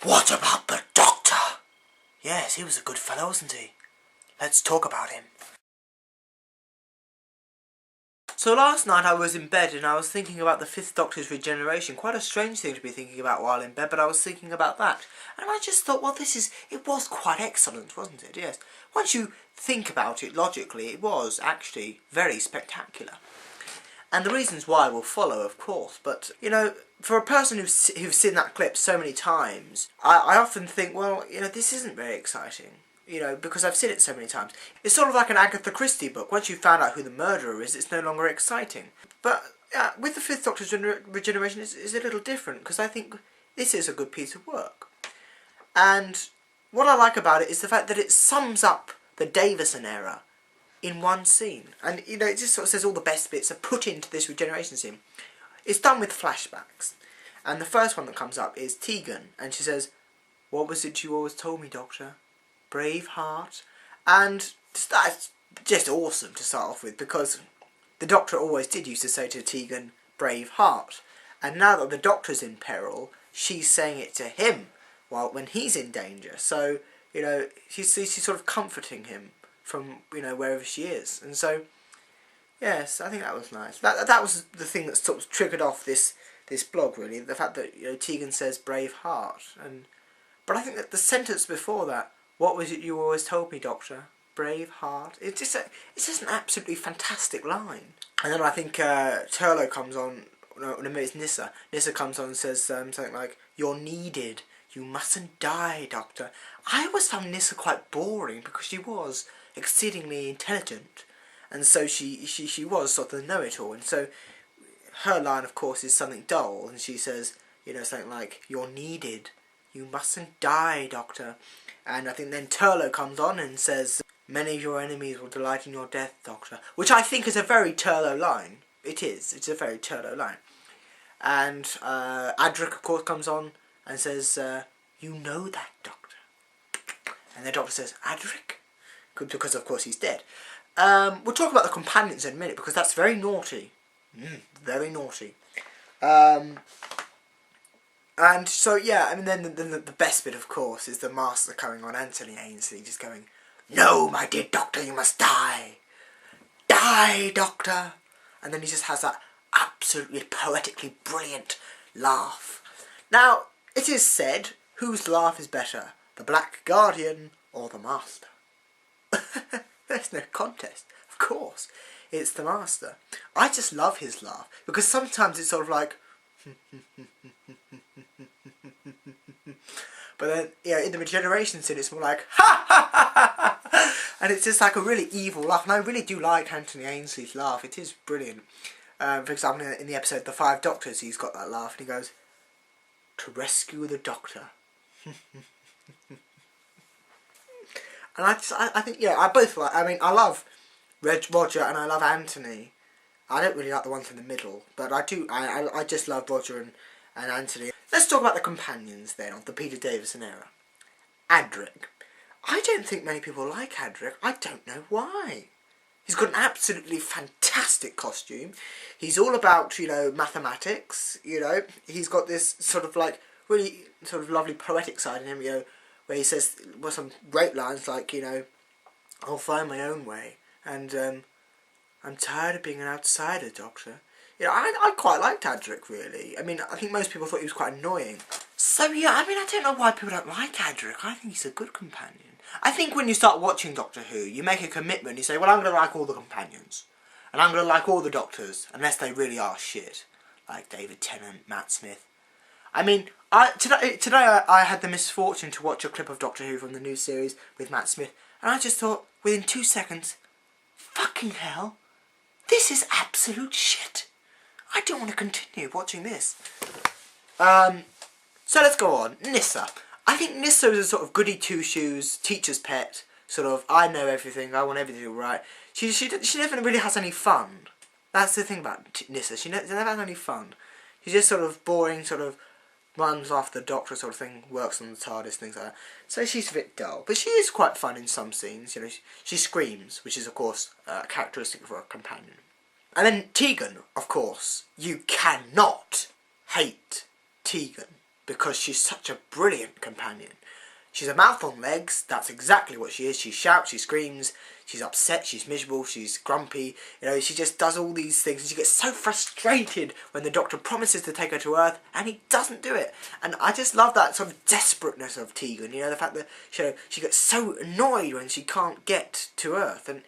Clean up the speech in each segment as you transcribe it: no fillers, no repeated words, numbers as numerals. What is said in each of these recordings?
What about the Doctor? Yes, he was a good fellow, wasn't he? Let's talk about him. So last night I was in bed and I was thinking about the Fifth Doctor's regeneration. Quite a strange thing to be thinking about while in bed, but I was thinking about that. And I just thought, well, it was quite excellent, wasn't it? Yes. Once you think about it logically, it was actually very spectacular. And the reasons why will follow, of course. But, you know, for a person who's seen that clip so many times, I often think, well, you know, this isn't very exciting. You know, because I've seen it so many times. It's sort of like an Agatha Christie book. Once you've found out who the murderer is, it's no longer exciting. But with the Fifth Doctor's regeneration, it's a little different, because I think this is a good piece of work. And what I like about it is the fact that it sums up the Davison era in one scene. And, you know, it just sort of says all the best bits are put into this regeneration scene. It's done with flashbacks. And the first one that comes up is Tegan, and she says, "What was it you always told me, Doctor? Brave heart." And that's just awesome to start off with, because the Doctor always did used to say to Tegan, "Brave heart." And now that the Doctor's in peril, she's saying it to him when he's in danger. So, you know, she's sort of comforting him from, you know, wherever she is. And so, yes, I think that was nice. That was the thing that sort of triggered off this blog, really. The fact that, you know, Tegan says "brave heart." But I think that the sentence before that, "What was it you always told me, Doctor? Brave heart." It's just an absolutely fantastic line. And then I think Turlough comes on. No, maybe it's Nyssa. Nyssa comes on and says something like, "You're needed. You mustn't die, Doctor." I always found Nyssa quite boring, because she was exceedingly intelligent, and so she was sort of the know-it-all. And so her line, of course, is something dull, and she says, you know, something like, "You're needed. You mustn't die, Doctor." And I think then Turlough comes on and says, "Many of your enemies will delight in your death, Doctor," which I think is a very Turlough line. It is. It's a very Turlough line. And Adric, of course, comes on and says, "You know that, Doctor." And the Doctor says, "Adric?" Because, of course, he's dead. We'll talk about the companions in a minute, because that's very naughty. Very naughty. And so, yeah, I mean, then the best bit, of course, is the Master coming on, Anthony Ainsley, just going, "No, my dear Doctor, you must die. Die, Doctor." And then he just has that absolutely poetically brilliant laugh. Now, it is said, whose laugh is better, the Black Guardian or the Master? There's no contest, of course. It's the Master. I just love his laugh, because sometimes it's sort of like, but then, you know, in the regeneration scene, it's more like, "Ha ha ha ha," and it's just like a really evil laugh. And I really do like Anthony Ainsley's laugh. It is brilliant. For example, in the episode "The Five Doctors," he's got that laugh, and he goes, "To rescue the Doctor." And I think, yeah, I both like. I mean, I love Roger and I love Anthony. I don't really like the ones in the middle, but I do. I just love Roger and Anthony. Let's talk about the companions then of the Peter Davison era. Adric. I don't think many people like Adric. I don't know why. He's got an absolutely fantastic costume. He's all about, you know, mathematics. You know, he's got this sort of like really sort of lovely poetic side in him. You know, where he says, well, some great lines like, you know, "I'll find my own way," and "I'm tired of being an outsider, Doctor." You know, I quite liked Adric, really. I mean, I think most people thought he was quite annoying. So, yeah, I mean, I don't know why people don't like Adric. I think he's a good companion. I think when you start watching Doctor Who, you make a commitment. You say, well, I'm going to like all the companions. And I'm going to like all the Doctors, unless they really are shit. Like David Tennant, Matt Smith. I mean, today I had the misfortune to watch a clip of Doctor Who from the new series with Matt Smith. And I just thought, within 2 seconds, fucking hell, this is absolute shit. I don't want to continue watching this. So let's go on. Nyssa. I think Nyssa is a sort of goody two-shoes, teacher's pet. Sort of, I know everything, I want everything right. She never really has any fun. That's the thing about Nyssa. She never has any fun. She's just sort of boring, sort of runs after the Doctor sort of thing, works on the TARDIS, things like that. So she's a bit dull. But she is quite fun in some scenes. You know, she screams, which is, of course, characteristic for a companion. And then Tegan, of course. You cannot hate Tegan. because she's such a brilliant companion. She's a mouth on legs, that's exactly what she is. She shouts, she screams, she's upset, she's miserable, she's grumpy, she just does all these things, and she gets so frustrated when the Doctor promises to take her to Earth, and he doesn't do it. And I just love that sort of desperateness of Tegan, the fact that she gets so annoyed when she can't get to Earth. And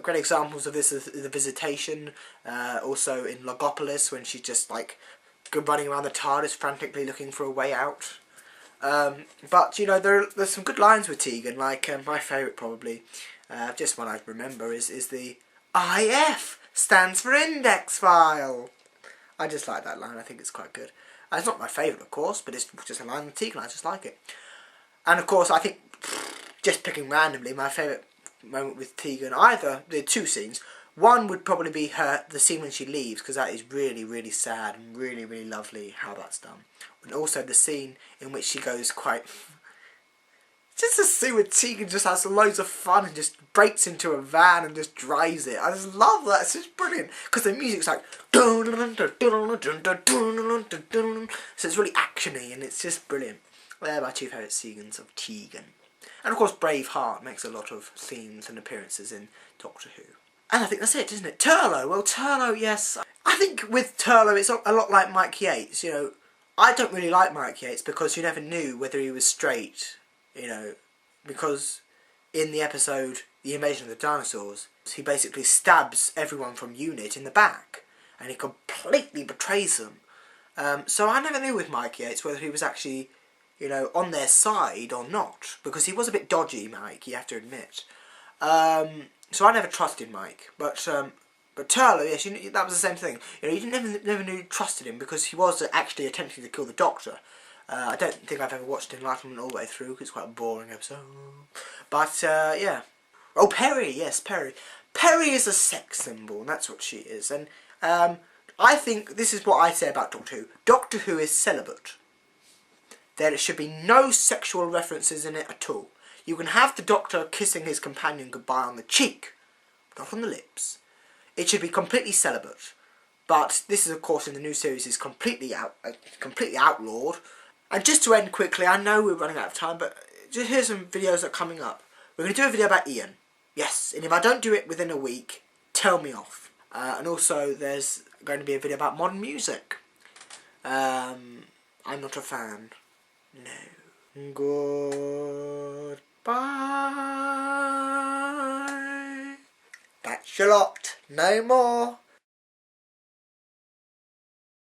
great examples of this is the Visitation, also in Logopolis, when she's just like running around the TARDIS frantically looking for a way out. But there's some good lines with Tegan, like my favourite probably, just one I remember is the IF stands for index file. I just like that line. I think it's quite good. It's not my favourite, of course, but it's just a line with Tegan. I just like it. And of course, I think just picking randomly, my favourite moment with Tegan, either the two scenes. One would probably be the scene when she leaves, because that is really, really sad and really, really lovely how that's done. And also the scene in which she goes quite... Just the scene with Tegan just has loads of fun and just breaks into a van and just drives it. I just love that. It's just brilliant. Because the music's like... So it's really actiony and it's just brilliant. They're my two favourite scenes of Tegan. And of course Braveheart makes a lot of scenes and appearances in Doctor Who. And I think that's it, isn't it? Turlough. Well, Turlough, yes. I think with Turlough, it's a lot like Mike Yates. I don't really like Mike Yates because you never knew whether he was straight. Because in the episode The Invasion of the Dinosaurs, he basically stabs everyone from UNIT in the back, and he completely betrays them. So I never knew with Mike Yates whether he was actually, on their side or not, because he was a bit dodgy, Mike. You have to admit. So I never trusted Mike, but Turlough, yes, that was the same thing. You never knew you trusted him because he was actually attempting to kill the Doctor. I don't think I've ever watched Enlightenment all the way through because it's quite a boring episode. But yeah. Oh, Perry, yes, Perry. Perry is a sex symbol, and that's what she is. And I think this is what I say about Doctor Who. Doctor Who is celibate. There should be no sexual references in it at all. You can have the Doctor kissing his companion goodbye on the cheek, not on the lips. It should be completely celibate. But this is, of course, in the new series, is completely outlawed. And just to end quickly, I know we're running out of time, but just here's some videos that are coming up. We're going to do a video about Ian. Yes, and if I don't do it within a week, tell me off. And also, there's going to be a video about modern music. I'm not a fan. No. Goodbye. That's a lot. No more.